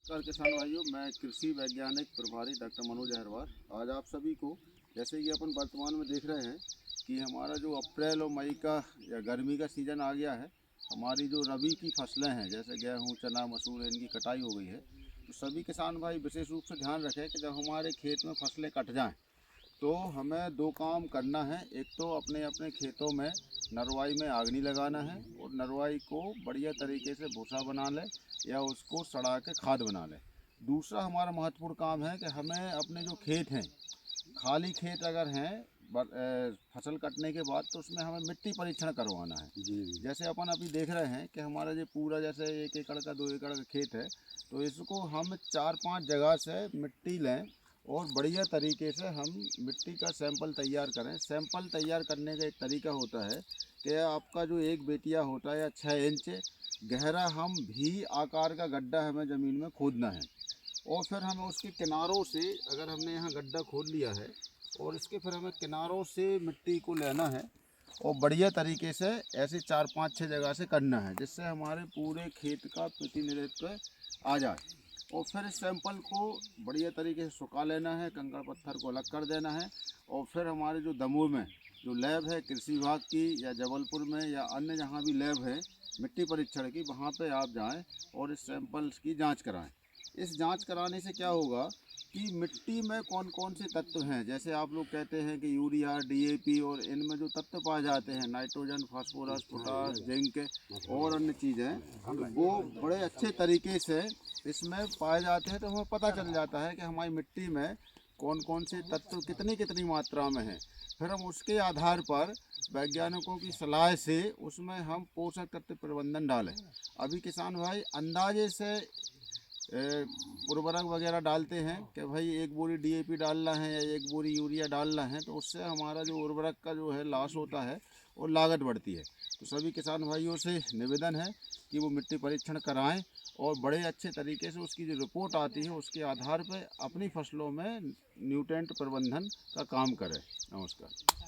नमस्कार किसान भाइयों, मैं कृषि वैज्ञानिक प्रभारी डॉक्टर मनोज अहरवार। आज आप सभी को, जैसे कि अपन वर्तमान में देख रहे हैं कि हमारा जो अप्रैल और मई का या गर्मी का सीज़न आ गया है, हमारी जो रबी की फसलें हैं जैसे गेहूँ, चना, मसूर, इनकी कटाई हो गई है। तो सभी किसान भाई विशेष रूप से ध्यान रखें कि जब हमारे खेत में फसलें कट जाएँ तो हमें दो काम करना है। एक तो अपने अपने खेतों में नरवाई में आग नहीं लगाना है और नरवाई को बढ़िया तरीके से भूसा बना लें या उसको सड़ा के खाद बना लें। दूसरा हमारा महत्वपूर्ण काम है कि हमें अपने जो खेत हैं, खाली खेत अगर हैं फसल कटने के बाद, तो उसमें हमें मिट्टी परीक्षण करवाना है। जी। जैसे अपन अभी देख रहे हैं कि हमारा जो पूरा जैसे 1 एकड़ का 2 एकड़ का खेत है, तो इसको हम 4-5 जगह से मिट्टी लें और बढ़िया तरीके से हम मिट्टी का सैंपल तैयार करें। सैंपल तैयार करने का एक तरीका होता है कि आपका जो एक बेटिया होता है या 6 इंच गहरा हम भी आकार का गड्ढा हमें ज़मीन में खोदना है और फिर हमें उसके किनारों से, अगर हमने यहाँ गड्ढा खोद लिया है और इसके फिर हमें किनारों से मिट्टी को लेना है और बढ़िया तरीके से ऐसे 4-5-6 जगह से करना है, जिससे हमारे पूरे खेत का प्रतिनिधित्व आ जाए। और फिर इस सैंपल को बढ़िया तरीके से सुखा लेना है, कंकड़ पत्थर को अलग कर देना है और फिर हमारे जो दमोह में जो लैब है कृषि विभाग की या जबलपुर में या अन्य जहाँ भी लैब है मिट्टी परीक्षण की, वहाँ पे आप जाएं और इस सैंपल्स की जांच कराएं। इस जांच कराने से क्या होगा कि मिट्टी में कौन कौन से तत्व हैं, जैसे आप लोग कहते हैं कि यूरिया, डीएपी, और इनमें जो तत्व पाए जाते हैं नाइट्रोजन, फास्फोरस, पोटास, जिंक और अन्य चीज़ें, वो बड़े अच्छे तरीके से इसमें पाए जाते हैं। तो हमें पता चल जाता है कि हमारी मिट्टी में कौन कौन से तत्व कितनी कितनी मात्रा में हैं। फिर हम उसके आधार पर वैज्ञानिकों की सलाह से उसमें हम पोषक तत्व प्रबंधन डालें। अभी किसान भाई अंदाजे से उर्वरक वगैरह डालते हैं कि भाई 1 बोरी डीएपी डालना है या 1 बोरी यूरिया डालना है, तो उससे हमारा जो उर्वरक का जो है लॉस होता है और लागत बढ़ती है। तो सभी किसान भाइयों से निवेदन है कि वो मिट्टी परीक्षण कराएं और बड़े अच्छे तरीके से उसकी जो रिपोर्ट आती है उसके आधार पर अपनी फसलों में न्यूट्रिएंट प्रबंधन का काम करें। नमस्कार।